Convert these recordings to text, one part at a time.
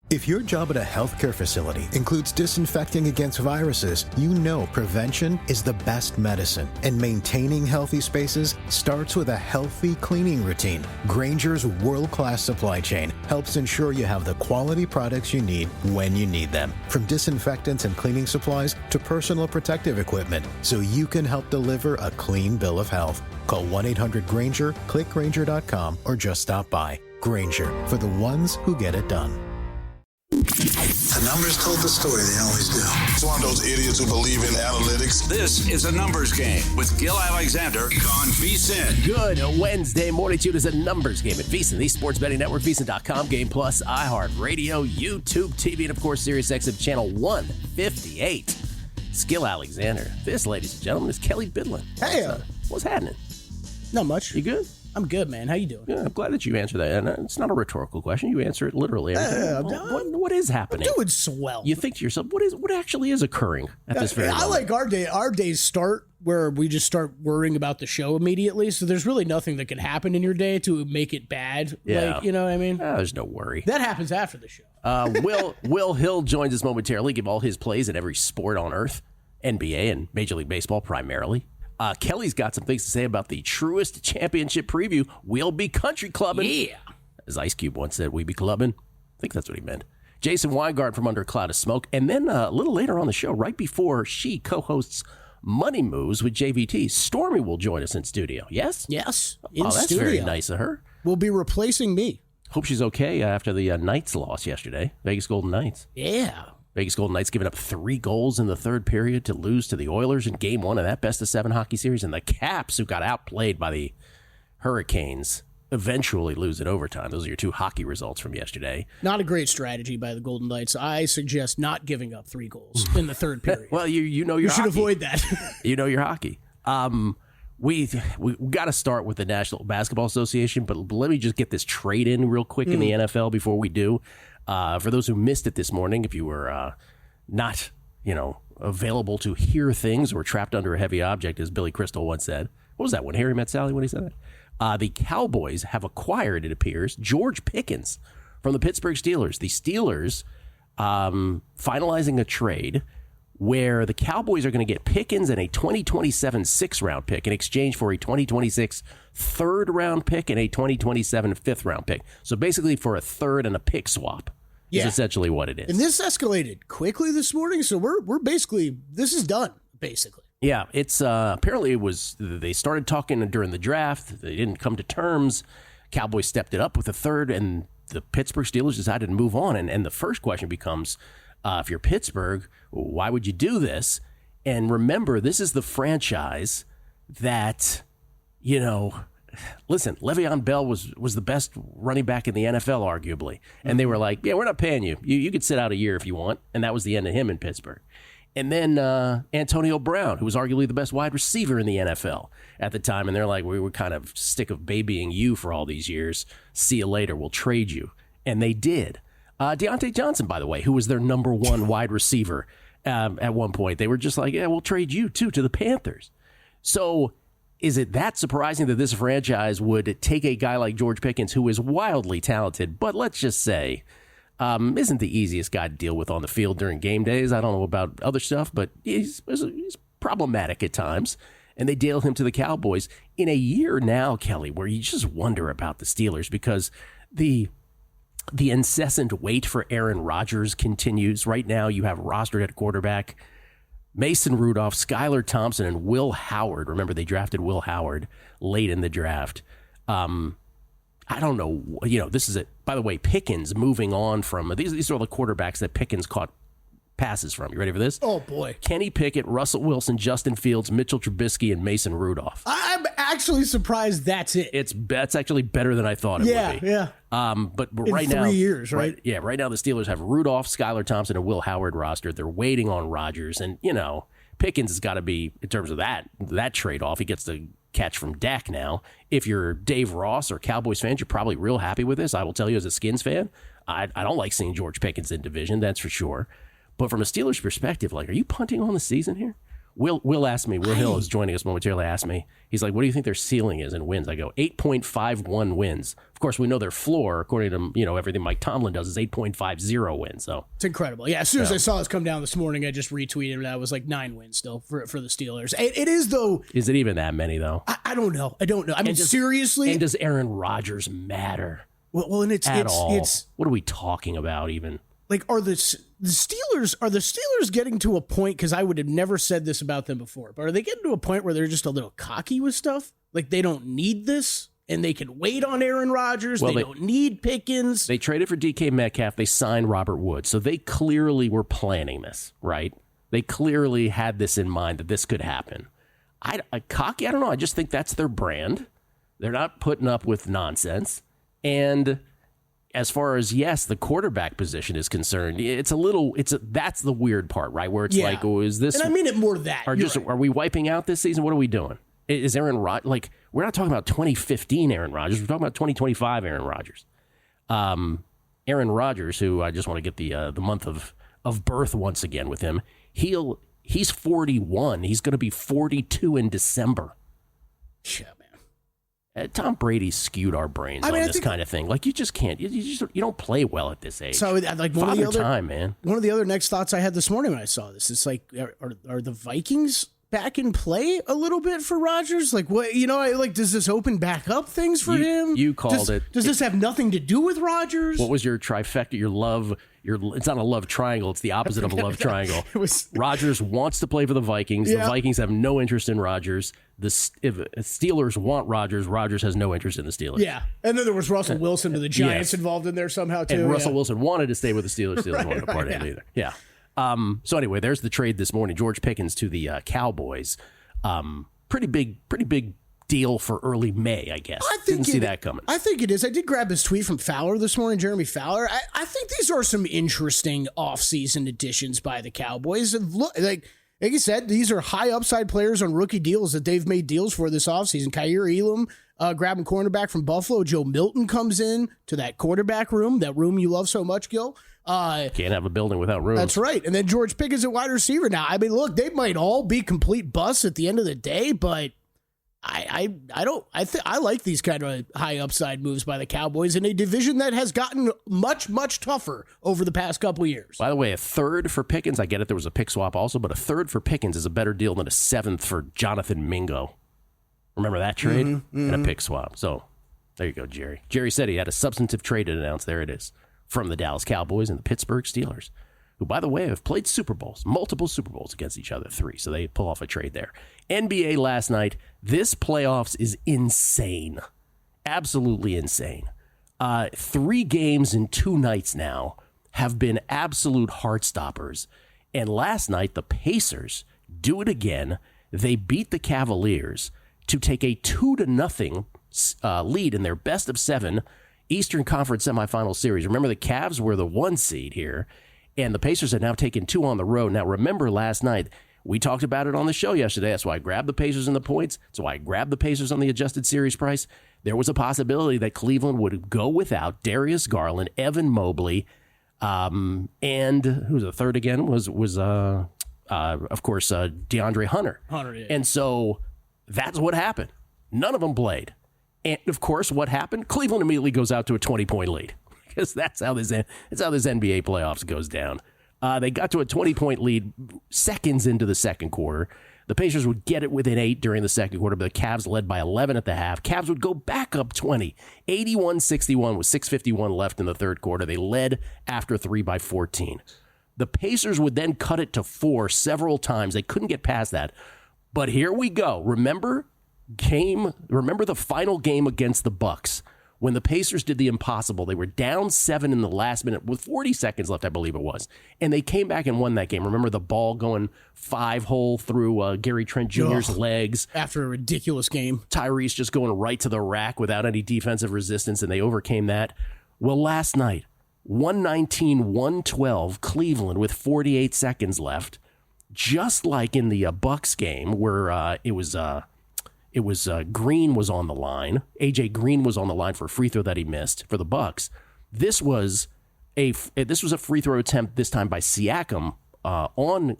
If your job at a healthcare facility includes disinfecting against viruses, you know prevention is the best medicine. And maintaining healthy spaces starts with a healthy cleaning routine. Grainger's world-class supply chain helps ensure you have the quality products you need when you need them. From disinfectants and cleaning supplies to personal protective equipment, so you can help deliver a clean bill of health. Call 1-800-GRAINGER, click Grainger.com, or just stop by. Grainger, for the ones who get it done. The numbers told the story. They always do. It's one of those idiots who believe in analytics. This is a numbers game with Gill Alexander on VSiN. Good Wednesday morning to you. It is a numbers game at VSiN, the sports betting network, VSiN.com, Game Plus, iHeartRadio, YouTube TV, and of course, SiriusXM channel 158. It's Gill Alexander. This, ladies and gentlemen, is Kelley Bydlon. Hey, what's happening? Not much. You good? I'm good, man. How you doing? Yeah, I'm glad that you answered that. And it's not a rhetorical question. You answer it literally. What is happening? I'm doing swell. You think to yourself, what actually is occurring at this very moment? I like our day. Our days start where we just start worrying about the show immediately. So there's really nothing that can happen in your day to make it bad. Yeah. Like, you know what I mean? There's no worry. That happens after the show. Will Hill joins us momentarily. Give all his plays in every sport on earth, NBA and Major League Baseball primarily. Kelley's got some things to say about the truest championship preview. We'll be country clubbing. Yeah. As Ice Cube once said, we be clubbing. I think that's what he meant. Jason Weingart from Under a Cloud of Smoke. And then a little later on the show, right before she co-hosts Money Moves with JVT, Stormy will join us in studio. Yes? Yes. That's studio. very nice of her. Will be replacing me. Hope she's okay after the Knights loss yesterday. Vegas Golden Knights. Yeah. Vegas Golden Knights giving up 3 goals in the third period to lose to the Oilers in Game 1 of that best-of-7 hockey series. And the Caps, who got outplayed by the Hurricanes, eventually lose in overtime. Those are your 2 hockey results from yesterday. Not a great strategy by the Golden Knights. I suggest not giving up 3 goals in the third period. Well, you know your hockey. You should avoid that. You know your hockey. We got to start with the National Basketball Association, but let me just get this trade in real quick in the NFL before we do. For those who missed it this morning, if you were not, available to hear things or trapped under a heavy object, as Billy Crystal once said. What was that, when Harry met Sally, when he said that? The Cowboys have acquired, it appears, George Pickens from the Pittsburgh Steelers. The Steelers finalizing a trade where the Cowboys are going to get Pickens and a 2027 6th-round pick in exchange for a 2026 3rd-round pick and a 2027 5th-round pick. So basically for a third and a pick swap is essentially what it is. And this escalated quickly this morning, so we're basically, this is done, basically. Yeah, it's apparently it was, they started talking during the draft. They didn't come to terms. Cowboys stepped it up with a third, and the Pittsburgh Steelers decided to move on. And the first question becomes, if you're Pittsburgh, why would you do this? And remember, this is the franchise that, listen, Le'Veon Bell was the best running back in the NFL, arguably. And they were like, yeah, we're not paying you. You could sit out a year if you want. And that was the end of him in Pittsburgh. And then Antonio Brown, who was arguably the best wide receiver in the NFL at the time. And they're like, we were kind of sick of babying you for all these years. See you later. We'll trade you. And they did. Deontay Johnson, by the way, who was their number 1 wide receiver at one point. They were just like, yeah, we'll trade you, too, to the Panthers. So is it that surprising that this franchise would take a guy like George Pickens, who is wildly talented, but let's just say isn't the easiest guy to deal with on the field during game days? I don't know about other stuff, but he's problematic at times. And they deal him to the Cowboys in a year now, Kelley, where you just wonder about the Steelers because the incessant wait for Aaron Rodgers continues. Right now, you have rostered at quarterback Mason Rudolph, Skylar Thompson, and Will Howard. Remember, they drafted Will Howard late in the draft. I don't know. This is it. By the way, Pickens moving on from these are all the quarterbacks that Pickens caught passes from. You ready for this? Oh, boy. Kenny Pickett, Russell Wilson, Justin Fields, Mitchell Trubisky, and Mason Rudolph. I'm actually surprised that's it. That's actually better than I thought it would be. Yeah. But in right now, 3 years, right? Right now the Steelers have Rudolph, Skylar Thompson, and Will Howard rostered. They're waiting on Rodgers, and Pickens has got to be, in terms of that trade-off, he gets the catch from Dak now. If you're Dave Ross or Cowboys fans, you're probably real happy with this. I will tell you as a Skins fan, I don't like seeing George Pickens in division, that's for sure. But from a Steelers perspective, are you punting on the season here? Will asked me, Will Hill is joining us momentarily, asked me, he's like, what do you think their ceiling is in wins? I go, 8.51 wins. Of course, we know their floor, according to everything Mike Tomlin does, is 8.50 wins. So it's incredible. Yeah, as soon as I saw this come down this morning, I just retweeted that. It was like 9 wins still for the Steelers. It is, though. Is it even that many, though? I don't know. I mean, seriously? And does Aaron Rodgers matter? Well, and it's what are we talking about even? Like, are the Steelers getting to a point, because I would have never said this about them before, but are they getting to a point where they're just a little cocky with stuff? Like, they don't need this, and they can wait on Aaron Rodgers. Well, they don't need Pickens. They traded for DK Metcalf. They signed Robert Woods. So they clearly were planning this, right? They clearly had this in mind that this could happen. Cocky, I don't know. I just think that's their brand. They're not putting up with nonsense. And as far as, yes, the quarterback position is concerned, that's the weird part, right? Where it's like, oh, is this? And I mean it more that. Are we wiping out this season? What are we doing? Is Aaron Rodgers, like, we're not talking about 2015 Aaron Rodgers. We're talking about 2025 Aaron Rodgers. Aaron Rodgers, who I just want to get the month of birth once again with him. He's 41. He's going to be 42 in December. Yeah, man. Tom Brady skewed our brains on this kind of thing. Like, you just can't. You don't play well at this age. So, like, one of the other next thoughts I had this morning when I saw this, it's like, are the Vikings back in play a little bit for Rodgers? Like, what, does this open back up things for him? You called it. Does this have nothing to do with Rodgers? What was your trifecta? Your love? It's not a love triangle. It's the opposite of a love triangle. Rodgers wants to play for the Vikings. Yeah. The Vikings have no interest in Rodgers. If Steelers want Rodgers, Rodgers has no interest in the Steelers. Yeah, and then there was Russell Wilson to the Giants involved in there somehow too. And Russell Wilson wanted to stay with the Steelers. Steelers wanted to part him either. Yeah. So anyway, there's the trade this morning. George Pickens to the Cowboys. Pretty big deal for early May, I guess. Didn't see that coming. I think it is. I did grab this tweet from Fowler this morning, Jeremy Fowler. I think these are some interesting offseason additions by the Cowboys. And look, like you said, these are high upside players on rookie deals that they've made deals for this offseason. Kyer Elam, grabbing cornerback from Buffalo. Joe Milton comes in to that quarterback room, that room you love so much, Gill. Can't have a building without rooms. That's right. And then George Pickens at wide receiver now. I mean, look, they might all be complete busts at the end of the day, but I like these kind of high upside moves by the Cowboys in a division that has gotten much, much tougher over the past couple of years. By the way, a third for Pickens. I get it. There was a pick swap also, but a third for Pickens is a better deal than a seventh for Jonathan Mingo. Remember that trade? And a pick swap. So there you go, Jerry. Jerry said he had a substantive trade to announce. There it is. From the Dallas Cowboys and the Pittsburgh Steelers, who, by the way, have played Super Bowls, multiple Super Bowls against each other, 3. So they pull off a trade there. NBA last night. This playoffs is insane. Absolutely insane. 3 games in 2 nights now have been absolute heart stoppers. And last night, the Pacers do it again. They beat the Cavaliers to take a 2-0 lead in their best of 7 Eastern Conference semifinal series. Remember, the Cavs were the 1 seed here, and the Pacers have now taken 2 on the road. Now, remember last night, we talked about it on the show yesterday. That's why I grabbed the Pacers in the points. That's why I grabbed the Pacers on the adjusted series price. There was a possibility that Cleveland would go without Darius Garland, Evan Mobley, and who's the third again? Was of course, DeAndre Hunter. Yeah. And so that's what happened. None of them played. And, of course, what happened? Cleveland immediately goes out to a 20-point lead because that's how this NBA playoffs goes down. They got to a 20-point lead seconds into the second quarter. The Pacers would get it within 8 during the second quarter, but the Cavs led by 11 at the half. Cavs would go back up 20, 81-61 with 6:51 left in the third quarter. They led after 3 by 14. The Pacers would then cut it to 4 several times. They couldn't get past that. But here we go. Remember the final game against the Bucks when the Pacers did the impossible. They were down 7 in the last minute with 40 seconds left, I believe it was. And they came back and won that game. Remember the ball going 5-hole through Gary Trent Jr.'s legs. After a ridiculous game. Tyrese just going right to the rack without any defensive resistance, and they overcame that. Well, last night, 119-112, Cleveland with 48 seconds left. Just like in the Bucks game where it was Green was on the line. AJ Green was on the line for a free throw that he missed for the Bucks. This was a free throw attempt this time by Siakam on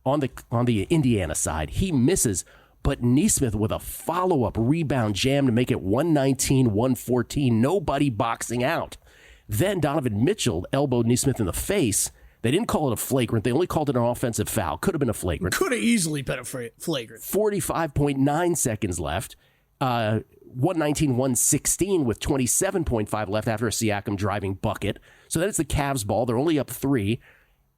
on the Indiana side. He misses, but Neesmith with a follow-up rebound jam to make it 119-114. Nobody boxing out. Then Donovan Mitchell elbowed Neesmith in the face. They didn't call it a flagrant. They only called it an offensive foul. Could have been a flagrant. Could have easily been a flagrant. 45.9 seconds left. 119-116 with 27.5 left after a Siakam driving bucket. So then it's the Cavs ball. They're only up 3.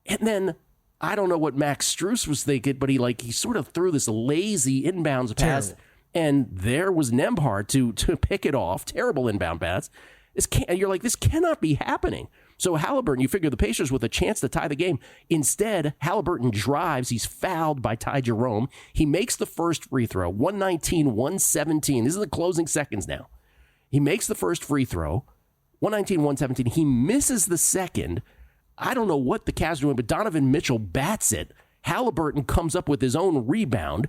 And then I don't know what Max Strus was thinking, but he sort of threw this lazy inbounds pass. Terrible. And there was Nembhard to pick it off. Terrible inbound pass. You're like, this cannot be happening. So Halliburton, you figure the Pacers with a chance to tie the game. Instead, Halliburton drives. He's fouled by Ty Jerome. He makes the first free throw, 119-117. This is the closing seconds now. He makes the first free throw, 119-117. He misses the second. I don't know what the Cavs are doing, but Donovan Mitchell bats it. Halliburton comes up with his own rebound.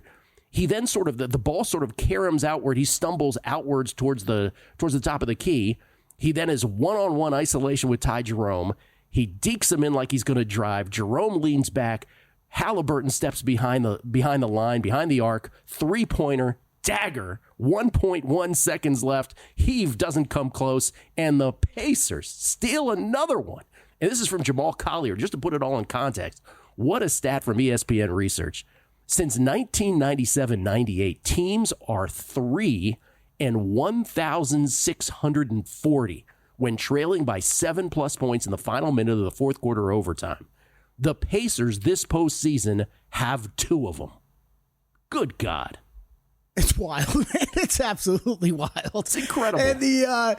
He then sort of, the ball sort of caroms outward. He stumbles outwards towards the top of the key. He then is one-on-one isolation with Ty Jerome. He dekes him in like he's going to drive. Jerome leans back. Halliburton steps behind the line, behind the arc. Three-pointer, dagger, 1.1 seconds left. Heave doesn't come close. And the Pacers steal another one. And this is from Jamal Collier, just to put it all in context. What a stat from ESPN Research. Since 1997-98, teams are 3 and 1,640 when trailing by 7+ points in the final minute of the fourth quarter overtime. The Pacers this postseason have 2 of them. Good God. It's wild, man. It's absolutely wild. It's incredible. And the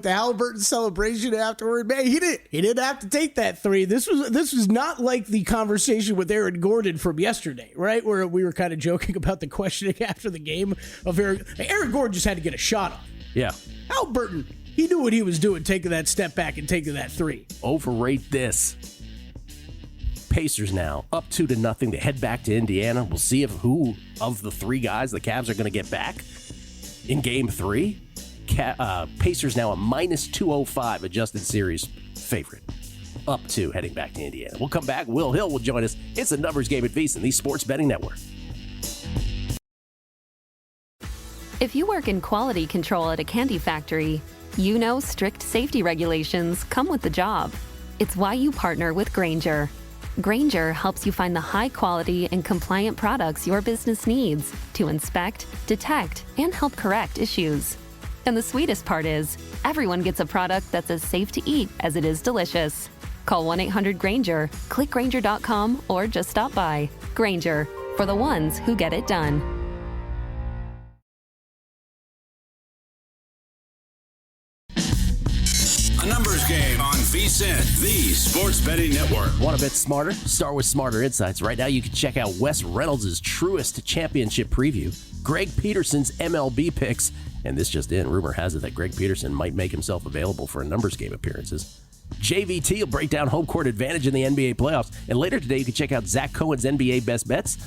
Halliburton celebration afterward, man, he didn't have to take that 3. This was not like the conversation with Aaron Gordon from yesterday, right? Where we were kind of joking about the questioning after the game of Aaron Gordon just had to get a shot off. Yeah. Halliburton, he knew what he was doing, taking that step back and taking that 3. Overrate this. Pacers now up 2-0. They head back to Indiana. We'll see who of the 3 guys the Cavs are going to get back in Game 3. Pacers now a -205 adjusted series favorite. Up 2 heading back to Indiana. We'll come back. Will Hill will join us. It's a numbers game at VSiN, the Sports Betting Network. If you work in quality control at a candy factory, you know strict safety regulations come with the job. It's why you partner with Grainger. Grainger helps you find the high-quality and compliant products your business needs to inspect, detect, and help correct issues. And the sweetest part is, everyone gets a product that's as safe to eat as it is delicious. Call 1-800-GRAINGER, click Grainger.com, or just stop by. Grainger, for the ones who get it done. A numbers game on VSiN, the Sports Betting Network. Want to bet smarter? Start with Smarter Insights. Right now, you can check out Wes Reynolds' Truist Championship preview, Greg Peterson's MLB picks, and this just in, rumor has it that Greg Peterson might make himself available for numbers game appearances. JVT will break down home court advantage in the NBA playoffs, and later today, you can check out Zach Cohen's NBA best bets.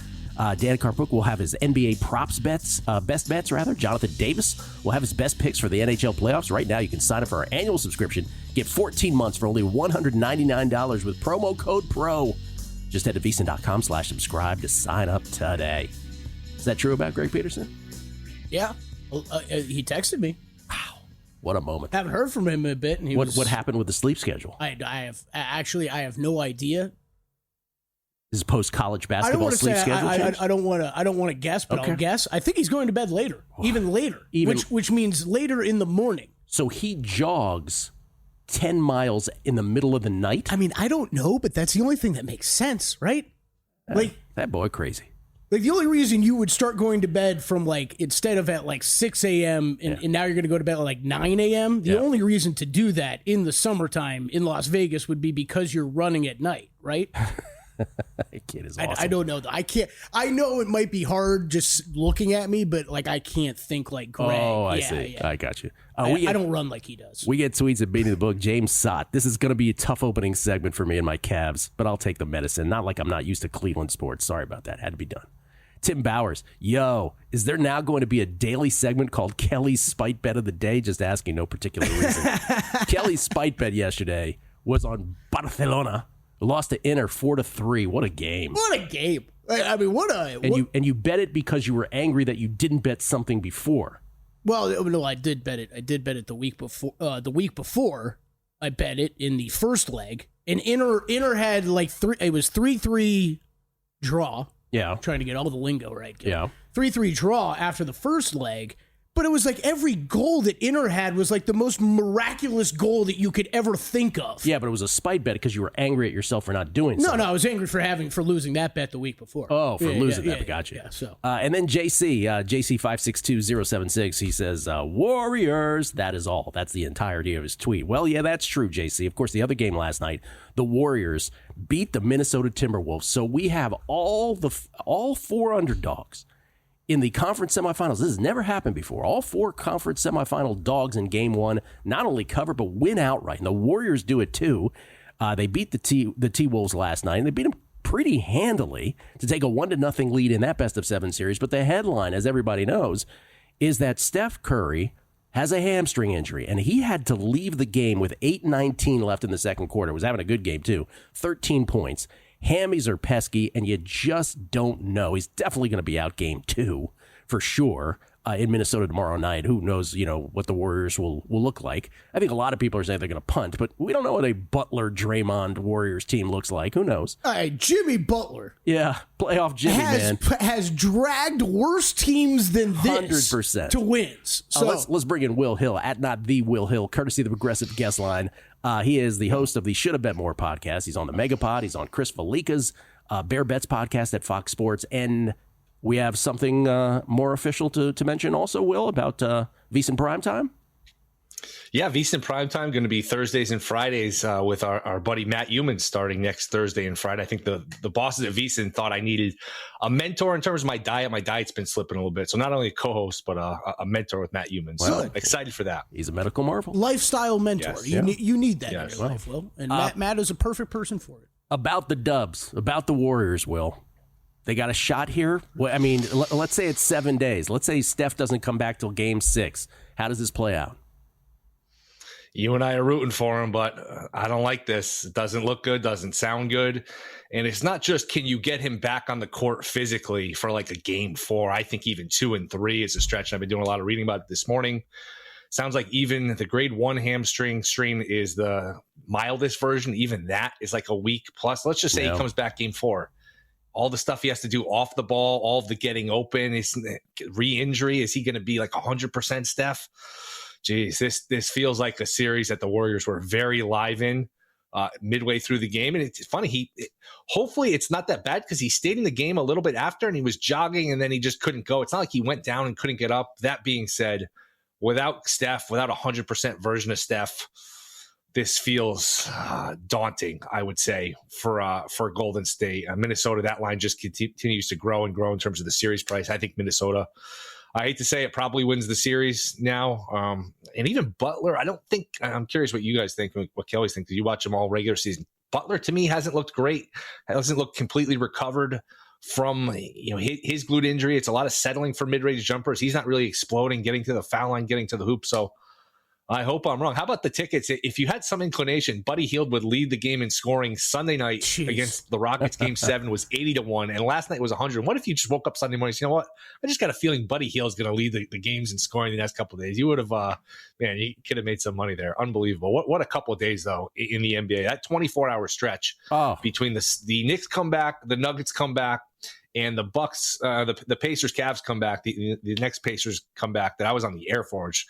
Dan Karpuk will have his NBA props bets, best bets rather. Jonathan Davis will have his best picks for the NHL playoffs. Right now, you can sign up for our annual subscription. Get 14 months for only $199 with promo code PRO. Just head to VSiN.com/subscribe to sign up today. Is that true about Greg Peterson? Yeah. He texted me. Wow. What a moment. Haven't heard from him in a bit. And what happened with the sleep schedule? I have no idea. His post-college basketball sleep schedule changed? I don't want to guess, but Okay. I'll guess. I think he's going to bed later, even later, which means later in the morning. So he jogs 10 miles in the middle of the night? I mean, I don't know, but that's the only thing that makes sense, right? Like that boy crazy. Like the only reason you would start going to bed from instead of at 6 a.m. and now you're going to go to bed at 9 a.m. The only reason to do that in the summertime in Las Vegas would be because you're running at night, right? That kid is awesome. I don't know. I can't. I know it might be hard just looking at me, but I can't think like Greg. Oh, I see. Yeah. I got you. I don't run like he does. We get tweets at Beating the Book. James Sott. This is going to be a tough opening segment for me and my Cavs, but I'll take the medicine. Not like I'm not used to Cleveland sports. Sorry about that. Had to be done. Tim Bowers. Yo, is there now going to be a daily segment called Kelley's Spite Bet of the Day? Just asking, no particular reason. Kelley's Spite Bet yesterday was on Barcelona. Lost to Inter 4-3. What a game. What a game. I mean, And you bet it because you were angry that you didn't bet something before. Well, no, I did bet it. I did bet it the week before. I bet it in the first leg, and Inter had like three. It was 3-3 draw. Yeah, I'm trying to get all the lingo right. Yeah, 3-3 draw after the first leg. But it was like every goal that Inter had was like the most miraculous goal that you could ever think of. Yeah, but it was a spite bet because you were angry at yourself for not doing so. No, I was angry for losing that bet the week before. Oh, for losing that. Gotcha. Yeah, so. And then JC562076, he says, Warriors, that is all. That's the entirety of his tweet. Well, yeah, that's true, JC. Of course, the other game last night, the Warriors beat the Minnesota Timberwolves. So we have all four underdogs in the conference semifinals. This has never happened before. All four conference semifinal dogs in game one not only cover, but win outright. And the Warriors do it too. They beat the T-Wolves last night, and they beat them pretty handily to take a 1-0 lead in that best-of-7 series. But the headline, as everybody knows, is that Steph Curry has a hamstring injury, and he had to leave the game with 8:19 left in the second quarter. Was having a good game, too. 13 points. Hammies are pesky, and you just don't know. He's definitely going to be out game 2 for sure in Minnesota tomorrow night. Who knows, what the Warriors will look like. I think a lot of people are saying they're going to punt, but we don't know what a Butler, Draymond Warriors team looks like. Who knows? All right, Jimmy Butler. Yeah, playoff Jimmy, man. Has dragged worse teams than this 100% to wins. So let's bring in Will Hill, at not the Will Hill, courtesy of the Progressive Guest Line. He is the host of the Shoulda Bet More podcast. He's on the Megapod. He's on Chris Felica's Bear Bets podcast at Fox Sports. And we have something more official to mention also, Will, about VSiN Primetime. Yeah, VSiN Primetime going to be Thursdays and Fridays with our buddy Matt Humans starting next Thursday and Friday. I think the bosses at VSiN thought I needed a mentor in terms of my diet. My diet's been slipping a little bit. So not only a co-host, but a mentor with Matt Humans. Well, so excited for that. He's a medical marvel. Lifestyle mentor. Yes. You need that in your life, Will. And Matt is a perfect person for it. About the Dubs, about the Warriors, Will. They got a shot here? Well, I mean, let's say it's 7 days. Let's say Steph doesn't come back till game 6. How does this play out? You and I are rooting for him, but I don't like this. It doesn't look good, doesn't sound good. And it's not just can you get him back on the court physically for like a game 4. I think even 2 and 3 is a stretch. I've been doing a lot of reading about it this morning. Sounds like even the grade 1 hamstring strain is the mildest version. Even that is like a week plus. Let's just say he comes back game 4. All the stuff he has to do off the ball, all of the getting open, is re-injury. Is he going to be like 100% Steph? Geez, this feels like a series that the Warriors were very live in midway through the game. And it's funny, hopefully it's not that bad because he stayed in the game a little bit after and he was jogging and then he just couldn't go. It's not like he went down and couldn't get up. That being said, without Steph, without 100% version of Steph, this feels daunting, I would say, for Golden State. Minnesota, that line just continues to grow and grow in terms of the series price. I think Minnesota, I hate to say it, probably wins the series now. And even Butler, I'm curious what you guys think, what Kelley thinks. You watch them all regular season. Butler, to me, hasn't looked great. Hasn't looked completely recovered from his glute injury. It's a lot of settling for mid-range jumpers. He's not really exploding, getting to the foul line, getting to the hoop. So I hope I'm wrong. How about the tickets? If you had some inclination, Buddy Hield would lead the game in scoring Sunday night against the Rockets. Game 7 was 80-1, and last night was 100. What if you just woke up Sunday morning and said, you know what? I just got a feeling Buddy Hield is going to lead the games in scoring the next couple of days. You would have, you could have made some money there. Unbelievable. What a couple of days, though, in the NBA. That 24-hour stretch between the Knicks come back, the Nuggets come back, and the Bucks, the Pacers, Cavs come back. The next Pacers come back that I was on the air for, which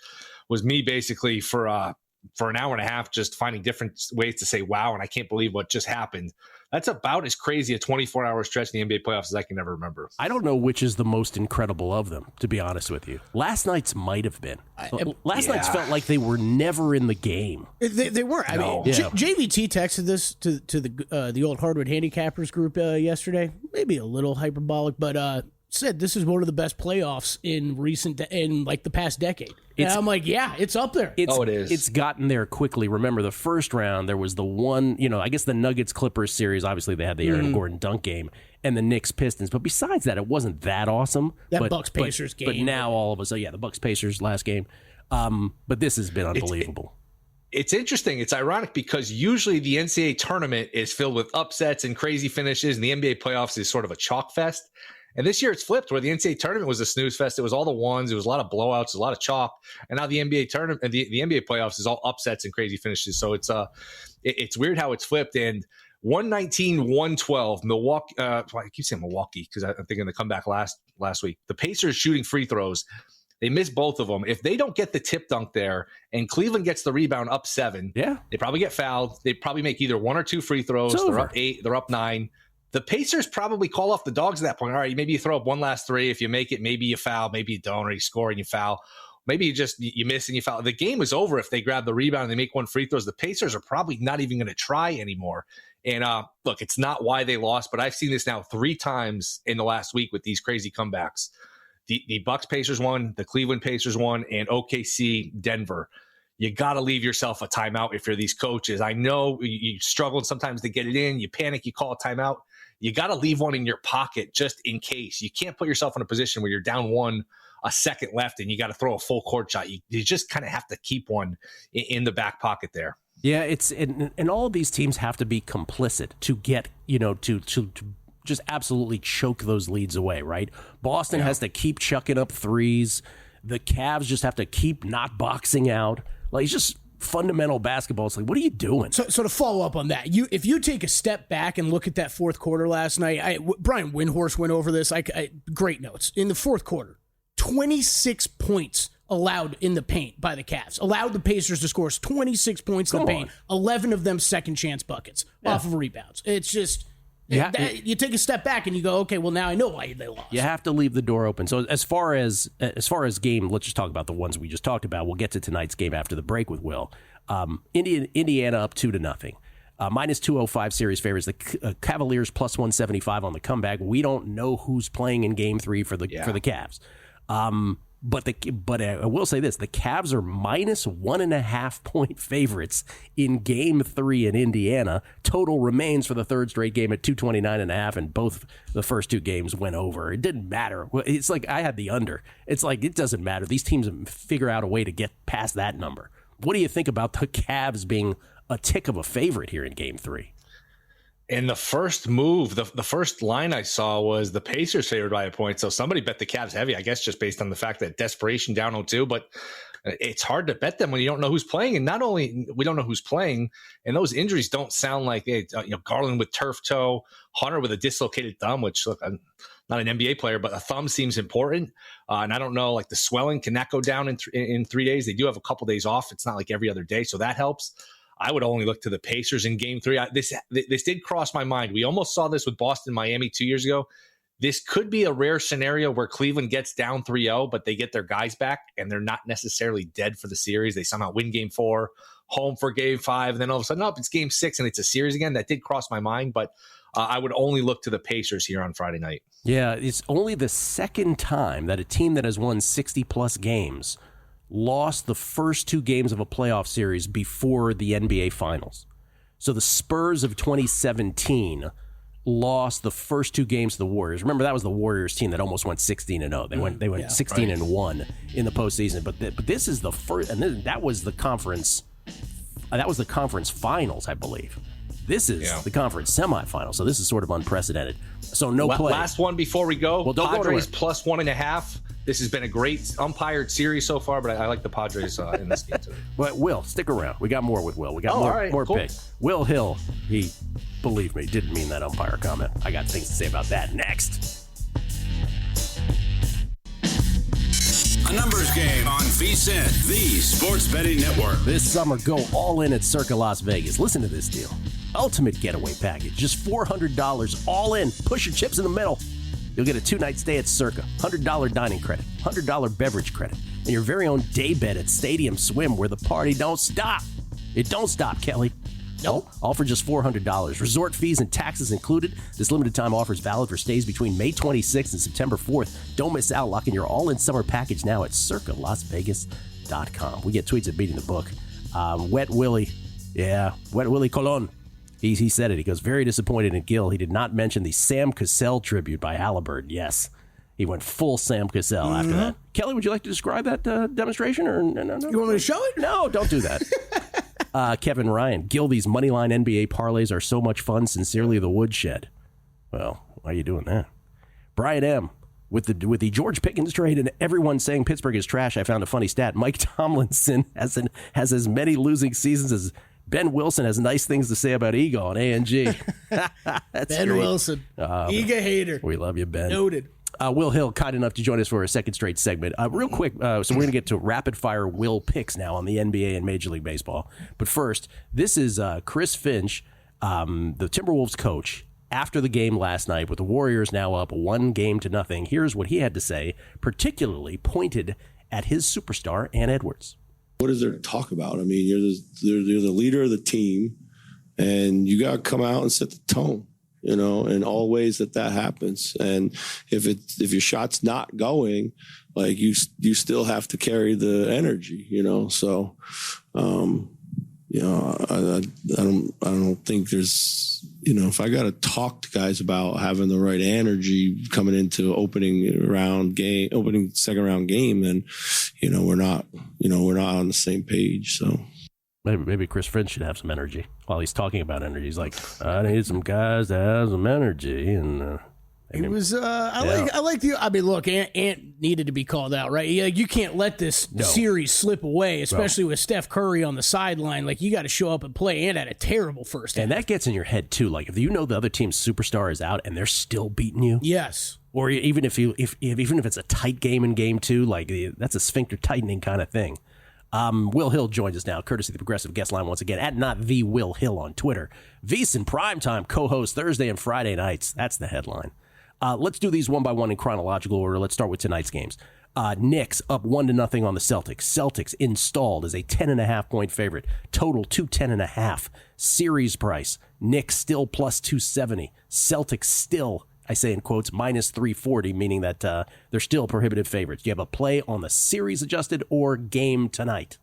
was me basically for an hour and a half just finding different ways to say wow, and I can't believe what just happened. That's about as crazy a 24-hour stretch in the NBA playoffs as I can ever remember. I don't know which is the most incredible of them, to be honest with you. Last night's might have been. Last night's felt like they were never in the game. They weren't. I mean, JVT texted this to the old Hardwood Handicappers group yesterday. Maybe a little hyperbolic, but said this is one of the best playoffs in the past decade. And I'm like, yeah, it's up there. It is. It's gotten there quickly. Remember the first round, there was the one, I guess the Nuggets Clippers series. Obviously, they had the Aaron Gordon dunk game and the Knicks Pistons. But besides that, it wasn't that awesome. Bucks Pacers game. But now all of a sudden, the Bucks Pacers last game. But this has been unbelievable. It's interesting. It's ironic because usually the NCAA tournament is filled with upsets and crazy finishes, and the NBA playoffs is sort of a chalk fest. And this year it's flipped, where the NCAA tournament was a snooze fest. It was all the ones. It was a lot of blowouts, a lot of chalk. And now the NBA tournament, the NBA playoffs is all upsets and crazy finishes. So it's weird how it's flipped. And 119-112, Milwaukee. I keep saying Milwaukee because I'm thinking the comeback last week. The Pacers shooting free throws. They missed both of them. If they don't get the tip dunk there and Cleveland gets the rebound up 7, they probably get fouled. They probably make either 1 or 2 free throws. They're up 8. They're up 9. The Pacers probably call off the dogs at that point. All right, maybe you throw up one last 3. If you make it, maybe you foul. Maybe you don't, or you score and you foul. Maybe you miss and you foul. The game is over if they grab the rebound and they make 1 free throws. The Pacers are probably not even going to try anymore. And look, it's not why they lost, but I've seen this now 3 times in the last week with these crazy comebacks. The Bucks Pacers won, the Cleveland Pacers won, and OKC Denver. You got to leave yourself a timeout if you're these coaches. I know you struggle sometimes to get it in. You panic, you call a timeout. You got to leave one in your pocket just in case. You can't put yourself in a position where you're down 1, a second left, and you got to throw a full court shot. You just kind of have to keep one in the back pocket there. Yeah, and all of these teams have to be complicit to get, to just absolutely choke those leads away, right? Boston has to keep chucking up threes. The Cavs just have to keep not boxing out. Like, it's just fundamental basketball. It's like, what are you doing? So to follow up on that, if you take a step back and look at that fourth quarter last night, Brian Windhorst went over this. Great notes. In the fourth quarter, 26 points allowed in the paint by the Cavs. Allowed the Pacers to score 26 points in the paint. 11 of them second chance buckets off of rebounds. It's just... you take a step back and you go, okay, well, now I know why they lost. You have to leave the door open. So as far as game, let's just talk about the ones we just talked about. We'll get to tonight's game after the break with Will. Indiana up 2-0. Minus 205 series favors. The Cavaliers plus 175 on the comeback. We don't know who's playing in game 3 for the Cavs. But I will say this: the Cavs are minus 1.5 point favorites in Game 3 in Indiana. Total remains for the third straight game at 229.5, and both the first 2 games went over. It didn't matter. It's like I had the under. It's like it doesn't matter. These teams figure out a way to get past that number. What do you think about the Cavs being a tick of a favorite here in Game 3? And the first move, the first line I saw was the Pacers favored by a point. So somebody bet the Cavs heavy, I guess, just based on the fact that desperation down 0-2. But it's hard to bet them when you don't know who's playing. And not only we don't know who's playing, and those injuries don't sound like Garland with turf toe, Hunter with a dislocated thumb, which, look, I'm not an NBA player, but a thumb seems important. And I don't know, like the swelling, can that go down in 3 days? They do have a couple days off. It's not like every other day, so that helps. I would only look to the Pacers in Game 3. This did cross my mind. We almost saw this with Boston, Miami 2 years ago. This could be a rare scenario where Cleveland gets down 3-0, but they get their guys back, and they're not necessarily dead for the series. They somehow win Game 4, home for Game 5, and then all of a sudden, it's Game 6, and it's a series again. That did cross my mind, but I would only look to the Pacers here on Friday night. Yeah, it's only the second time that a team that has won 60-plus games lost the first 2 games of a playoff series before the NBA Finals. So the Spurs of 2017 lost the first 2 games to the Warriors. Remember, that was the Warriors team that almost went 16-0. They went 16-1 in the postseason. But this is the first, and that was the conference. That was the conference finals, I believe. This is the conference semifinals, so this is sort of unprecedented. So no play. Last one before we go. Well, don't Padres go to plus 1.5. This has been a great umpired series so far, but I like the Padres in this game today. But Will, stick around. We got more with Will. We got more cool. picks. Will Hill, he, believe me, didn't mean that umpire comment. I got things to say about that next. A numbers game on VSiN, the sports betting network. This summer, go all in at Circa Las Vegas. Listen to this deal. Ultimate getaway package, just $400 all in. Push your chips in the middle. You'll get a 2-night stay at Circa, $100 dining credit, $100 beverage credit, and your very own day bed at Stadium Swim, where the party don't stop. It don't stop, Kelley. Nope. All for just $400. Resort fees and taxes included. This limited time offer is valid for stays between May 26th and September 4th. Don't miss out. Lock in your all-in summer package now at circalasvegas.com. We get tweets at Beating the Book. Wet Willie. Yeah, Wet Willie Colon. He said it. He goes, very disappointed in Gill. He did not mention the Sam Cassell tribute by Halliburton. Yes, he went full Sam Cassell after that. Kelley, would you like to describe that demonstration? Or no? You want me to show it? No, don't do that. Kevin Ryan, Gill, these moneyline NBA parlays are so much fun. Sincerely, the Woodshed. Well, why are you doing that? Brian M., with the George Pickens trade and everyone saying Pittsburgh is trash, I found a funny stat. Mike Tomlinson has as many losing seasons as Ben Wilson has nice things to say about Ego on A&G. That's Ben great. Wilson, Ego hater. We love you, Ben. Noted. Will Hill, kind enough to join us for a second straight segment. Real quick, so we're going to get to rapid fire Will picks now on the NBA and Major League Baseball. But first, this is Chris Finch, the Timberwolves coach, after the game last night with the Warriors now up 1-0. Here's what he had to say, particularly pointed at his superstar, Ant Edwards. What is there to talk about? I mean, you're the leader of the team, and you got to come out and set the tone, in all ways that happens. And if your shot's not going, like you still have to carry the energy, So, I don't think there's, if I got to talk to guys about having the right energy coming into opening second round game, then, we're not on the same page. So maybe Chris Finch should have some energy while he's talking about energy. He's like, I need some guys to have some energy. And it was, I like the, I mean, look, Ant needed to be called out, right? You can't let this series slip away, especially with Steph Curry on the sideline. Like, you got to show up and play. Ant had a terrible first half. And that gets in your head, too. Like, if you know the other team's superstar is out and they're still beating you. Yes. Or even if it's a tight game in game 2, like, that's a sphincter tightening kind of thing. Will Hill joins us now, courtesy of the Progressive Guest Line once again, at not the Will Hill on Twitter. VSiN Primetime co-host Thursday and Friday nights. That's the headline. Let's do these one by one in chronological order. Let's start with tonight's games. Knicks up 1-0 on the Celtics. Celtics installed as a 10.5 point favorite. Total 210.5. Series price. Knicks still plus 270. Celtics still, I say in quotes, minus 340, meaning that they're still prohibitive favorites. Do you have a play on the series adjusted or game tonight?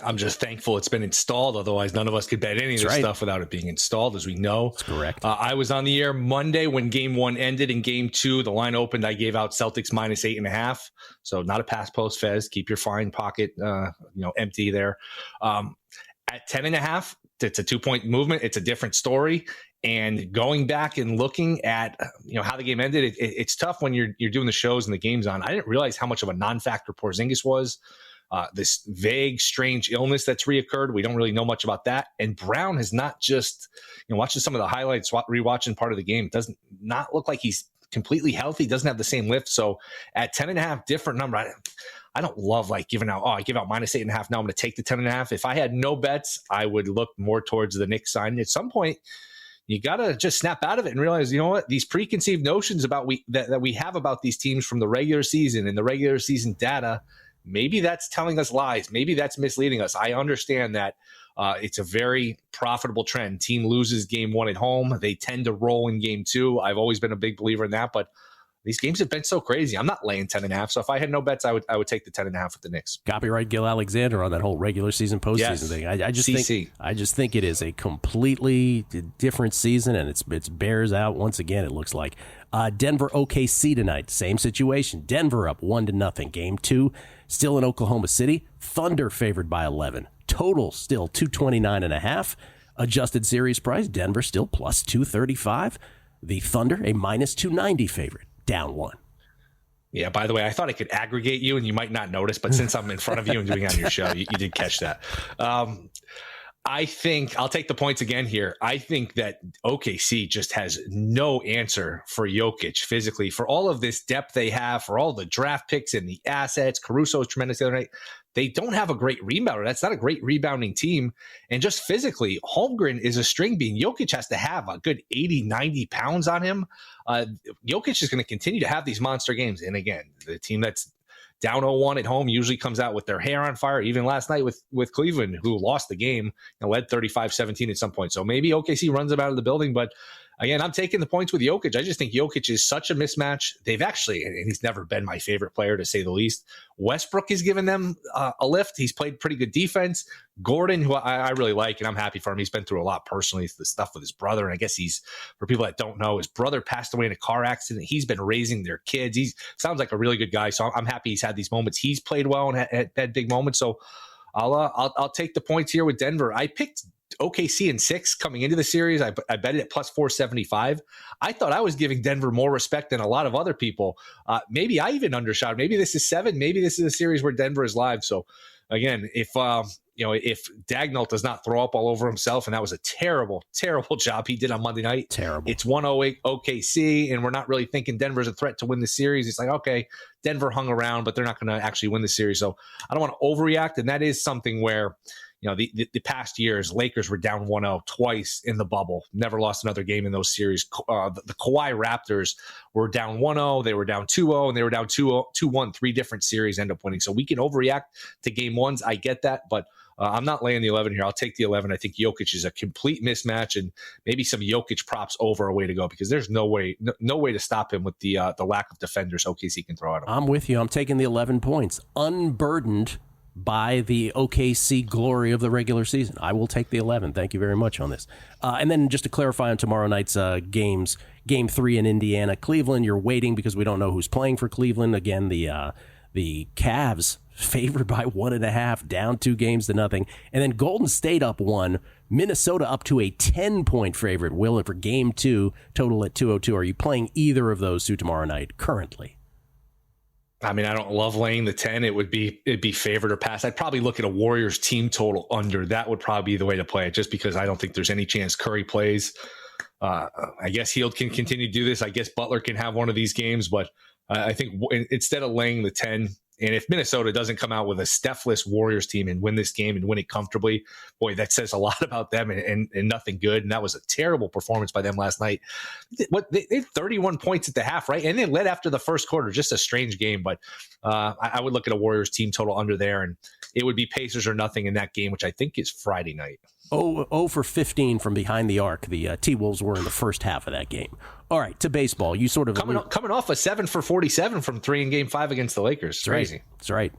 I'm just thankful it's been installed. Otherwise, none of us could bet any of this stuff without it being installed, as we know. That's correct. I was on the air Monday when game 1 ended. In game 2, the line opened. I gave out Celtics minus 8.5. So not a pass post, Fez. Keep your fine pocket, empty there. At 10.5, it's a 2-point movement. It's a different story. And going back and looking at how the game ended, it's tough when you're doing the shows and the game's on. I didn't realize how much of a non-factor Porzingis was. This vague, strange illness that's reoccurred. We don't really know much about that. And Brown has not just, watching some of the highlights, rewatching part of the game, doesn't not look like he's completely healthy. Doesn't have the same lift. So at 10.5, different number. I don't love giving out, I give out minus 8.5. Now I'm going to take the 10.5. If I had no bets, I would look more towards the Knicks sign. At some point, you got to just snap out of it and realize, these preconceived notions about that we have about these teams from the regular season and the regular season data, maybe that's telling us lies. Maybe that's misleading us. I understand that it's a very profitable trend. Team loses game 1 at home. They tend to roll in game 2. I've always been a big believer in that, but these games have been so crazy. I'm not laying 10.5. So if I had no bets, I would take the 10.5 with the Knicks. Copyright Gill Alexander on that whole regular season, postseason thing. I just think it is a completely different season, and it's bears out once again. It looks like Denver OKC tonight. Same situation. Denver up 1-0. Game 2 still in Oklahoma City. Thunder favored by 11. Total still 229.5. Adjusted series price. Denver still plus 235. The Thunder a minus 290 favorite. Down 1. Yeah, by the way, I thought I could aggregate you and you might not notice, but since I'm in front of you and doing it on your show, you did catch that. I think I'll take the points again here. I think that OKC just has no answer for Jokic physically, for all of this depth they have, for all the draft picks and the assets. Caruso is tremendous the other night. They don't have a great rebounder. That's not a great rebounding team. And just physically, Holmgren is a string bean. Jokic has to have a good 80, 90 pounds on him. Jokic is going to continue to have these monster games. And again, the team that's down 0-1 at home usually comes out with their hair on fire. Even last night with Cleveland, who lost the game and led 35-17 at some point. So maybe OKC runs them out of the building, but again, I'm taking the points with Jokic. I just think Jokic is such a mismatch. They've actually, and he's never been my favorite player to say the least. Westbrook has given them a lift. He's played pretty good defense. Gordon, who I really like, and I'm happy for him. He's been through a lot personally, the stuff with his brother. And I guess for people that don't know, his brother passed away in a car accident. He's been raising their kids. He sounds like a really good guy. So I'm happy he's had these moments. He's played well and had big moments. So I'll take the points here with Denver. I picked OKC in 6 coming into the series. I bet it at plus 475. I thought I was giving Denver more respect than a lot of other people. Maybe I even undershot. Maybe this is 7. Maybe this is a series where Denver is live. So again, if Dagnall does not throw up all over himself, and that was a terrible, terrible job he did on Monday night. Terrible. It's 108 OKC, and we're not really thinking Denver's a threat to win the series. It's like, okay, Denver hung around, but they're not going to actually win the series. So I don't want to overreact, and that is something where the past years, Lakers were down 1-0 twice in the bubble, never lost another game in those series. The Kawhi Raptors were down 1-0, they were down 2-0, and they were down 2-1, 3 different series end up winning. So we can overreact to game ones. I get that, but I'm not laying the 11 here. I'll take the 11. I think Jokic is a complete mismatch, and maybe some Jokic props over a way to go because there's no way to stop him with the lack of defenders OKC can throw at him. I'm with you. I'm taking the 11 points. Unburdened by the OKC glory of the regular season. I will take the 11. Thank you very much on this. And then just to clarify on tomorrow night's games, Game 3 in Indiana, Cleveland, you're waiting because we don't know who's playing for Cleveland. Again, the Cavs favored by 1.5, down 2-0. And then Golden State up 1, Minnesota up to a 10-point favorite. Will, for Game 2, total at 202. Are you playing either of those two tomorrow night currently? I mean, I don't love laying the 10. It'd be favored or pass. I'd probably look at a Warriors team total under. That would probably be the way to play it, just because I don't think there's any chance Curry plays. I guess Hield can continue to do this. I guess Butler can have one of these games, but I think instead of laying the 10, and if Minnesota doesn't come out with a Steph-less Warriors team and win this game and win it comfortably, boy, that says a lot about them and nothing good. And that was a terrible performance by them last night. They had 31 points at the half, right? And they led after the first quarter. Just a strange game. But I would look at a Warriors team total under there, and it would be Pacers or nothing in that game, which I think is Friday night. 0 for 15 from behind the arc. The T-Wolves were in the first half of that game. All right, to baseball. You sort of coming off a 7 for 47 from 3 in Game 5 against the Lakers. It's crazy. That's right.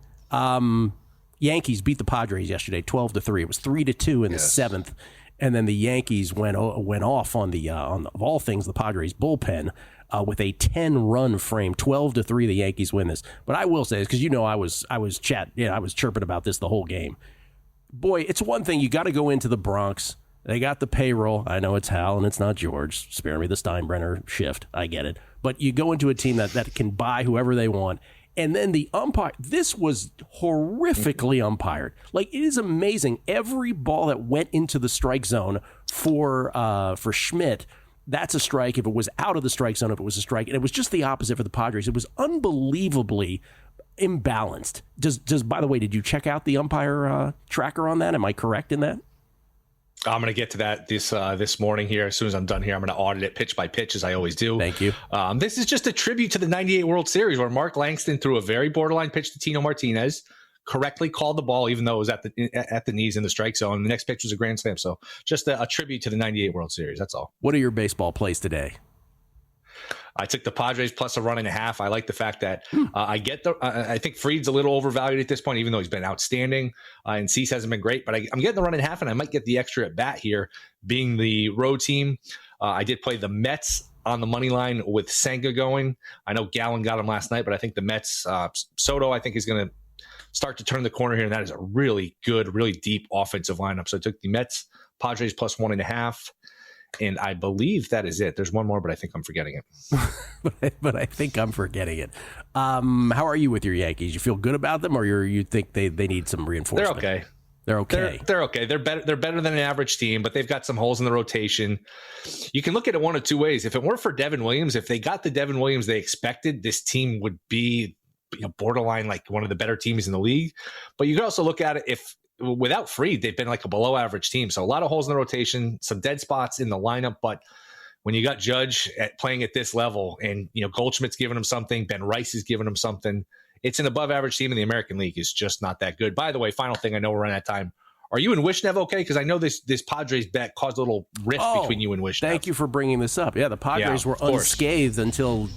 Yankees beat the Padres yesterday, 12-3. It was 3-2 in the 7th, and then the Yankees went off on of all things the Padres bullpen with a 10-run frame, 12-3. The Yankees win this. But I will say this because I was chirping about this the whole game. Boy, it's one thing. You got to go into the Bronx. They got the payroll. I know it's Hal and it's not George. Spare me the Steinbrenner shift. I get it. But you go into a team that can buy whoever they want. And then the umpire, this was horrifically umpired. Like, it is amazing. Every ball that went into the strike zone for Schmidt, that's a strike. If it was out of the strike zone, if it was a strike. And it was just the opposite for the Padres. It was unbelievably imbalanced. By the way, did you check out the umpire tracker on that? Am I correct in that? I'm going to get to that this morning here. As soon as I'm done here, I'm going to audit it pitch by pitch, as I always do. Thank you. This is just a tribute to the 98 World Series, where Mark Langston threw a very borderline pitch to Tino Martinez, correctly called the ball, even though it was at the knees in the strike zone. The next pitch was a grand slam. So just a tribute to the 98 World Series. That's all. What are your baseball plays today? I took the Padres plus 1.5. I like the fact that I think Fried's a little overvalued at this point, even though he's been outstanding. And Cease hasn't been great, but I'm getting the 1.5, and I might get the extra at bat here, being the road team. I did play the Mets on the money line with Senga going. I know Gallen got him last night, but I think the Mets, Soto, I think is going to start to turn the corner here, and that is a really good, really deep offensive lineup. So I took the Mets, Padres plus 1.5. And I believe that is it. There's one more, but I think I'm forgetting it. but I think I'm forgetting it. How are you with your Yankees? You feel good about them, or you think they need some reinforcement? They're okay. They're okay. They're okay. They're better than an average team, but they've got some holes in the rotation. You can look at it one of two ways. If it weren't for Devin Williams, if they got the Devin Williams they expected, this team would be borderline like one of the better teams in the league. But you could also look at it if without Fried, they've been like a below average team. So a lot of holes in the rotation, some dead spots in the lineup. But when you got Judge playing at this level and, Goldschmidt's giving him something, Ben Rice is giving him something, it's an above average team in the American League. Is just not that good. By the way, final thing, I know we're running out of time. Are you and Wishnev okay? Because I know this Padres bet caused a little rift between you and Wishnev. Thank you for bringing this up. Yeah, the Padres were unscathed until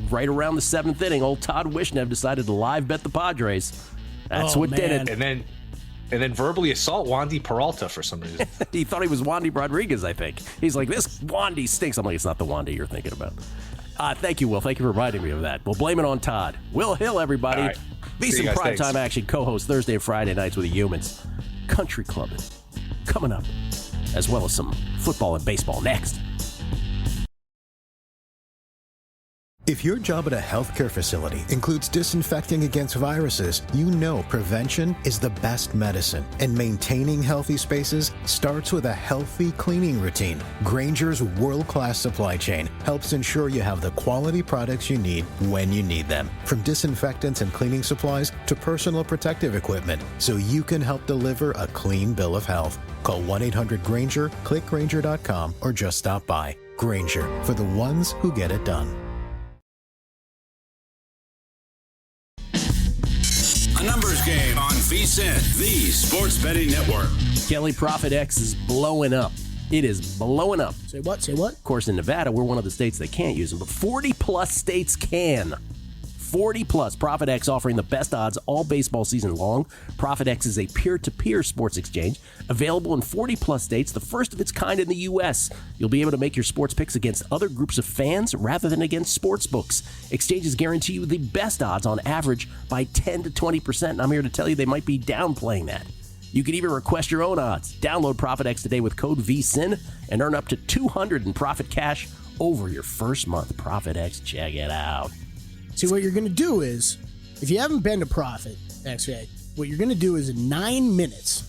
right around the 7th inning. Old Todd Wishnev decided to live bet the Padres. That's what did it. And then verbally assault Wandy Peralta for some reason. He thought he was Wandy Rodriguez, I think. He's like, this Wandy stinks. I'm like, it's not the Wandy you're thinking about. Thank you, Will. Thank you for reminding me of that. We'll blame it on Todd. Will Hill, everybody. All right. VSiN Primetime Action co-host Thursday and Friday nights with the Humans. Country Clubbing coming up, as well as some football and baseball next. If your job at a healthcare facility includes disinfecting against viruses, you know prevention is the best medicine. And maintaining healthy spaces starts with a healthy cleaning routine. Grainger's world-class supply chain helps ensure you have the quality products you need when you need them. From disinfectants and cleaning supplies to personal protective equipment, so you can help deliver a clean bill of health. Call 1-800-GRAINGER, click Grainger.com, or just stop by. Grainger, for the ones who get it done. A numbers game on VSiN, the sports betting network. Kelley, Profit X is blowing up. It is blowing up. Say what? Say what? Of course, in Nevada, we're one of the states that can't use them, but 40-plus states can. 40-plus. Profit X offering the best odds all baseball season long. Profit X is a peer-to-peer sports exchange available in 40-plus states, the first of its kind in the U.S. You'll be able to make your sports picks against other groups of fans rather than against sports books. Exchanges guarantee you the best odds on average by 10 to 20%, and I'm here to tell you they might be downplaying that. You can even request your own odds. Download Profit X today with code VSiN and earn up to $200 in profit cash over your first month. Profit X, check it out. See, what you're going to do is, if you haven't been to Profit X yet, what you're going to do is in 9 minutes,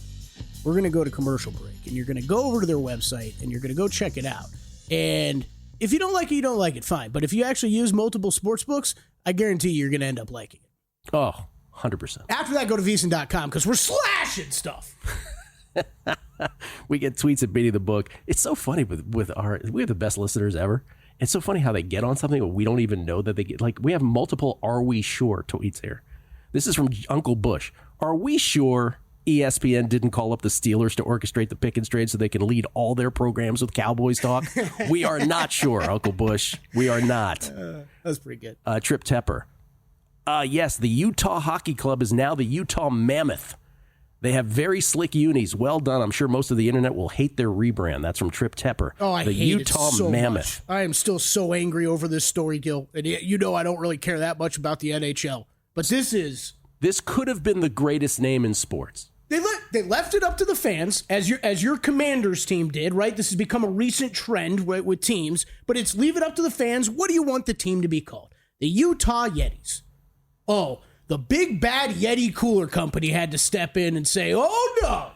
we're going to go to commercial break, and you're going to go over to their website, and you're going to go check it out. And if you don't like it, you don't like it, fine. But if you actually use multiple sports books, I guarantee you're going to end up liking it. Oh, 100%. After that, go to VSiN.com, because we're slashing stuff. We get tweets at Beatty the Book. It's so funny with we have the best listeners ever. It's so funny how they get on something, but we don't even know that they get. Like, we have multiple "Are we sure?" tweets here. This is from Uncle Bush. Are we sure ESPN didn't call up the Steelers to orchestrate the Pickens trade so they can lead all their programs with Cowboys talk? We are not sure, Uncle Bush. We are not. That's pretty good. Trip Tepper. Yes, the Utah Hockey Club is now the Utah Mammoth. They have very slick unis. Well done. I'm sure most of the internet will hate their rebrand. That's from Trip Tepper. Oh, I the hate Utah it so Mammoth. much. I am still so angry over this story, Gill. And you know I don't really care that much about the NHL. But this could have been the greatest name in sports. They left it up to the fans, as your Commanders team did, right? This has become a recent trend with teams. But it's leave it up to the fans. What do you want the team to be called? The Utah Yetis. Oh, the big bad Yeti cooler company had to step in and say, oh no,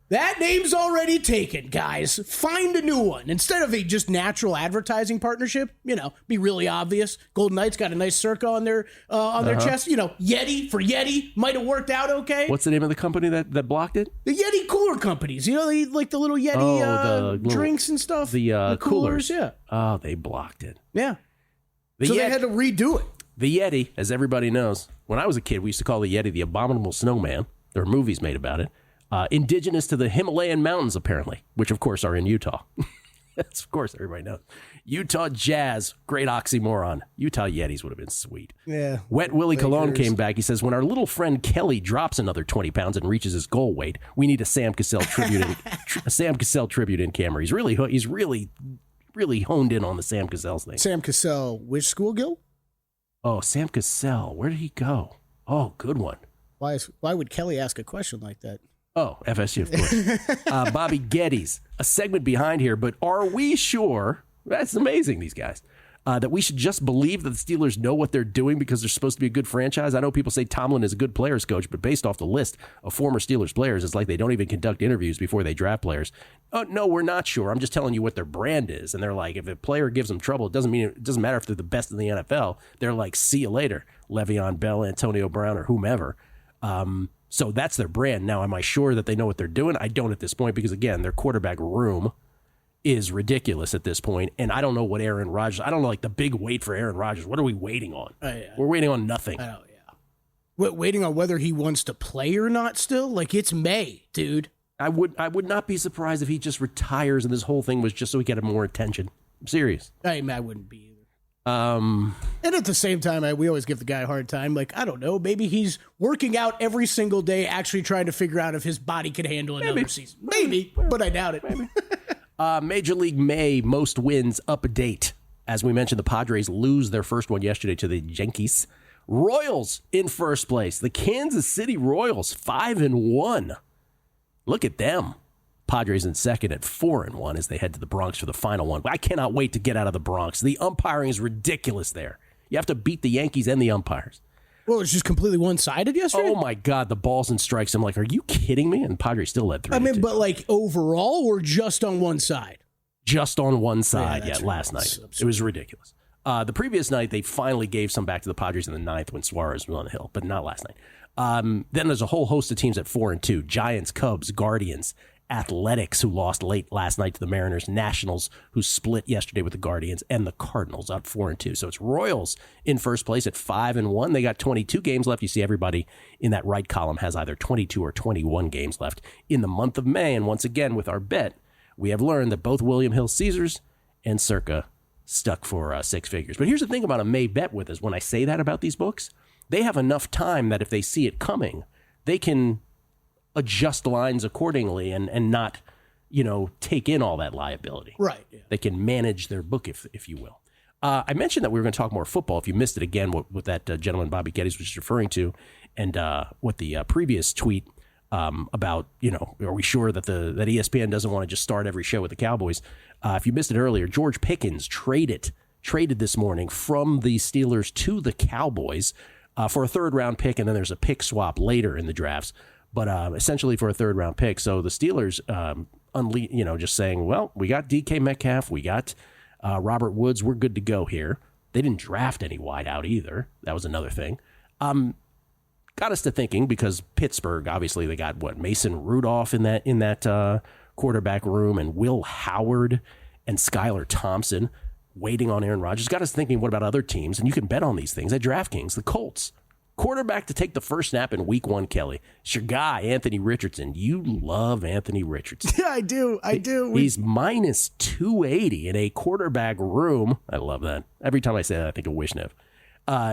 that name's already taken, guys. Find a new one. Instead of a just natural advertising partnership, be really obvious. Golden Knights got a nice circa on their chest. Yeti for Yeti might have worked out okay. What's the name of the company that blocked it? The Yeti cooler companies. They like the little Yeti drinks and stuff. The coolers. Yeah. Oh, they blocked it. Yeah. They had to redo it. The Yeti, as everybody knows, when I was a kid, we used to call the Yeti the abominable snowman. There are movies made about it. Indigenous to the Himalayan mountains, apparently, which, of course, are in Utah. That's, of course, everybody knows. Utah Jazz, great oxymoron. Utah Yetis would have been sweet. Yeah. Wet Willie Cologne came back. He says, when our little friend Kelley drops another 20 pounds and reaches his goal weight, we need a Sam Cassell tribute in camera. He's really honed in on the Sam Cassell thing. Sam Cassell, which school, Gill? Oh, Sam Cassell. Where did he go? Oh, good one. Why would Kelley ask a question like that? Oh, FSU, of course. Bobby Geddes, a segment behind here, but are we sure, that's amazing, these guys, that we should just believe that the Steelers know what they're doing because they're supposed to be a good franchise? I know people say Tomlin is a good players coach, but based off the list of former Steelers players, it's like they don't even conduct interviews before they draft players. Oh, no, we're not sure. I'm just telling you what their brand is. And they're like, if a player gives them trouble, it doesn't matter if they're the best in the NFL. They're like, see you later, Le'Veon Bell, Antonio Brown, or whomever. So that's their brand. Now, am I sure that they know what they're doing? I don't at this point because, again, their quarterback room is ridiculous at this point. And I don't know what Aaron Rodgers, I don't know, like the big wait for Aaron Rodgers. What are we waiting on? We're waiting on nothing. I know, yeah. We're waiting on whether he wants to play or not still? Like, it's May, dude. I would not be surprised if he just retires and this whole thing was just so he could have more attention. I'm serious. I wouldn't be either. And at the same time, we always give the guy a hard time. Like, I don't know, maybe he's working out every single day, actually trying to figure out if his body could handle another season. Maybe, but I doubt it. Maybe. Major League May most wins update. As we mentioned, the Padres lose their first one yesterday to the Yankees. Royals in first place. The Kansas City Royals, 5-1. Look at them. Padres in second at 4-1 as they head to the Bronx for the final one. I cannot wait to get out of the Bronx. The umpiring is ridiculous there. You have to beat the Yankees and the umpires. Well, it's just completely one-sided yesterday? Oh, my God, the balls and strikes. I'm like, are you kidding me? And Padres still led 3-2. I mean, but like overall or just on one side? Just on one side, Yeah, last night. It was ridiculous. The previous night, they finally gave some back to the Padres in the ninth when Suarez was on the hill, but not last night. Then there's a whole host of teams at 4-2. Giants, Cubs, Guardians, Athletics, who lost late last night to the Mariners, Nationals, who split yesterday with the Guardians, and the Cardinals out 4-2. So it's Royals in first place at 5-1. They got 22 games left. You see everybody in that right column has either 22 or 21 games left in the month of May. And once again, with our bet, we have learned that both William Hill Caesars and Circa stuck for six figures. But here's the thing about a May bet with us. When I say that about these books, they have enough time that if they see it coming, they can adjust lines accordingly and not, take in all that liability. Right. Yeah. They can manage their book, if you will. I mentioned that we were going to talk more football. If you missed it again, what that gentleman Bobby Geddes was referring to, and what the previous tweet about, are we sure that that ESPN doesn't want to just start every show with the Cowboys? If you missed it earlier, George Pickens traded this morning from the Steelers to the Cowboys for a third-round pick, and then there's a pick swap later in the drafts, but essentially for a third-round pick. So the Steelers, just saying, well, we got DK Metcalf, we got Robert Woods, we're good to go here. They didn't draft any wideout either. That was another thing. Got us to thinking, because Pittsburgh, obviously, they got Mason Rudolph in that quarterback room, and Will Howard and Skylar Thompson waiting on Aaron Rodgers. Got us thinking, what about other teams? And you can bet on these things at DraftKings. The Colts, quarterback to take the first snap in Week 1. Kelley, it's your guy, Anthony Richardson. You love Anthony Richardson. Yeah, I do. He's minus 280 in a quarterback room. I love that. Every time I say that, I think of Wishnev.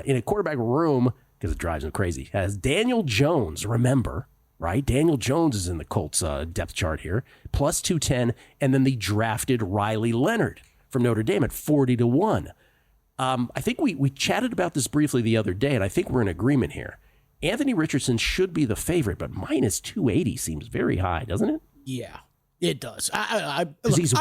In a quarterback room, because it drives him crazy, has Daniel Jones, remember, right? Daniel Jones is in the Colts depth chart here, plus 210, and then the drafted Riley Leonard from Notre Dame at 40-1. I think we chatted about this briefly the other day, and I think we're in agreement here. Anthony Richardson should be the favorite, but minus 280 seems very high, doesn't it? Yeah, it does. I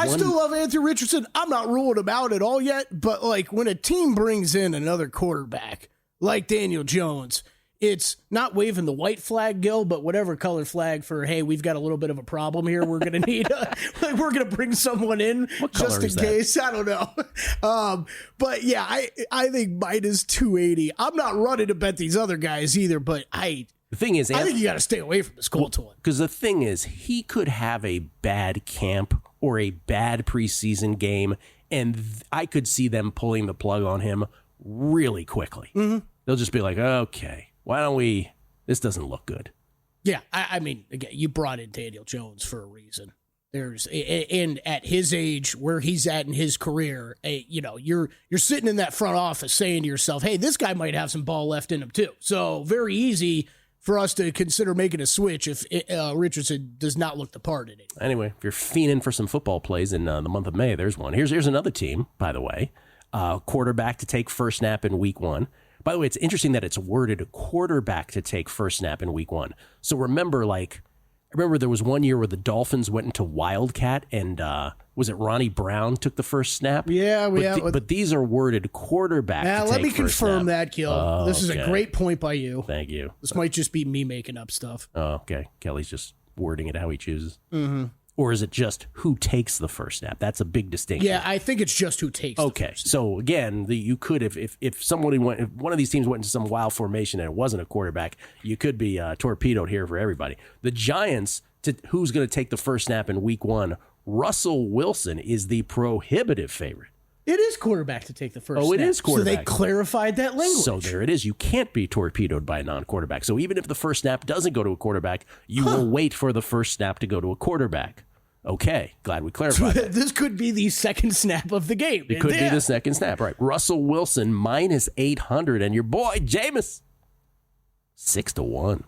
still love Anthony Richardson. I'm not ruling him out at all yet, but when a team brings in another quarterback like Daniel Jones, it's not waving the white flag, Gill, but whatever color flag for, hey, we've got a little bit of a problem here. We're going to need, we're going to bring someone in just in case. I don't know. But yeah, I think minus 280. I'm not running to bet these other guys either, but the thing is, I think you got to stay away from this Colts one. Because the thing is, he could have a bad camp or a bad preseason game, and I could see them pulling the plug on him really quickly. Mm-hmm. They'll just be like, okay, why don't we? This doesn't look good. Yeah, I mean, again, you brought in Daniel Jones for a reason. And at his age, where he's at in his career, you're sitting in that front office saying to yourself, hey, this guy might have some ball left in him too. So very easy for us to consider making a switch if Richardson does not look the part in it. Anyway, if you're fiending for some football plays in the month of May, there's one. Here's another team, by the way. Quarterback to take first snap in Week 1. By the way, it's interesting that it's worded a quarterback to take first snap in Week 1. So remember, there was one year where the Dolphins went into Wildcat, and was it Ronnie Brown took the first snap? Yeah, but these are worded quarterback. Now, let me confirm that, Gill. This is a great point by you. Thank you. This might just be me making up stuff. Oh, okay. Kelly's just wording it how he chooses. Mm-hmm. Or is it just who takes the first snap? That's a big distinction. Yeah, I think it's just who takes the first snap. So again, you could, if one of these teams went into some wild formation and it wasn't a quarterback, you could be torpedoed here for everybody. The Giants, who's going to take the first snap in Week 1? Russell Wilson is the prohibitive favorite. It is quarterback to take the first snap. It is quarterback. So they clarified that language. So there it is. You can't be torpedoed by a non-quarterback. So even if the first snap doesn't go to a quarterback, you will wait for the first snap to go to a quarterback. Okay, glad we clarified that. This could be the second snap of the game. It could be the second snap, right? Russell Wilson, minus 800, and your boy, Jameis, 6-1.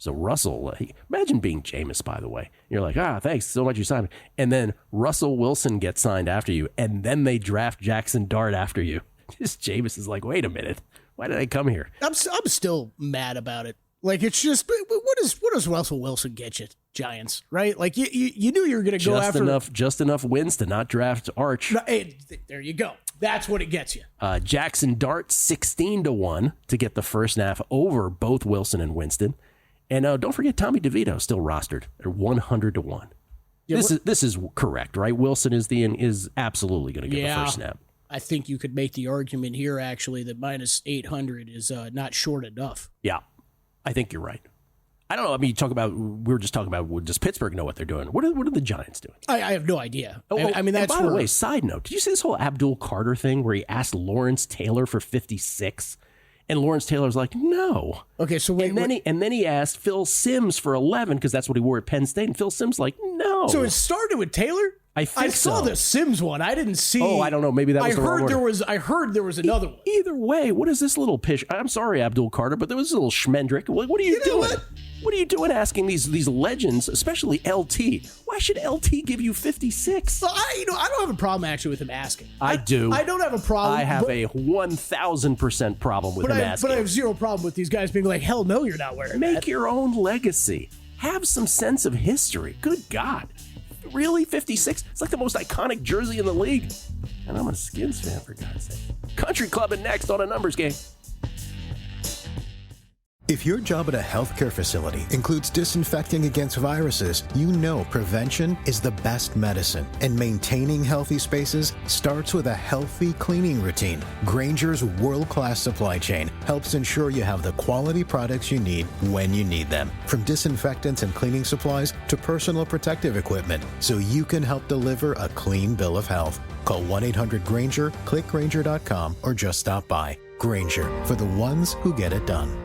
So Russell, imagine being Jameis, by the way. You're like, thanks so much you signed me. And then Russell Wilson gets signed after you, and then they draft Jackson Dart after you. Just Jameis is like, wait a minute. Why did I come here? I'm still mad about it. Like, it's just, what does Russell Wilson get you, Giants, right? Like, you knew you were going to go after... Just enough wins to not draft Arch. No, hey, there you go. That's what it gets you. Jackson Dart, 16-1 to get the first half over both Wilson and Winston. And don't forget Tommy DeVito still rostered at 100-1. Yeah, this is correct, right? Wilson is absolutely going to get the first snap. I think you could make the argument here, actually, that minus 800 is not short enough. Yeah, I think you're right. I don't know. I mean, we were just talking about, does Pittsburgh know what they're doing? What are the Giants doing? I have no idea. I mean, that's by the way, side note, did you see this whole Abdul Carter thing where he asked Lawrence Taylor for 56? And Lawrence Taylor's like, no. Okay, so wait. And then he asked Phil Simms for 11 because that's what he wore at Penn State. And Phil Simms like, no. So it started with Taylor? I saw the Simms one. I didn't see. Oh, I don't know. Maybe that was the wrong order. I heard there was another one. Either way, what is this little pish? I'm sorry, Abdul Carter, but there was a little schmendrick. What are you doing? What are you doing asking these legends, especially LT? Why should LT give you 56? Well, I don't have a problem actually with him asking. I do. I don't have a problem. I have a 1,000% problem with him asking. But I have zero problem with these guys being like, hell no, you're not wearing that. Make your own legacy. Have some sense of history. Good God. Really? 56? It's like the most iconic jersey in the league. And I'm a Skins fan, for God's sake. Country Clubbing next on A Numbers Game. If your job at a healthcare facility includes disinfecting against viruses, you know prevention is the best medicine. And maintaining healthy spaces starts with a healthy cleaning routine. Grainger's world-class supply chain helps ensure you have the quality products you need when you need them. From disinfectants and cleaning supplies to personal protective equipment, so you can help deliver a clean bill of health. Call 1-800-GRAINGER, click Grainger.com, or just stop by. Grainger, for the ones who get it done.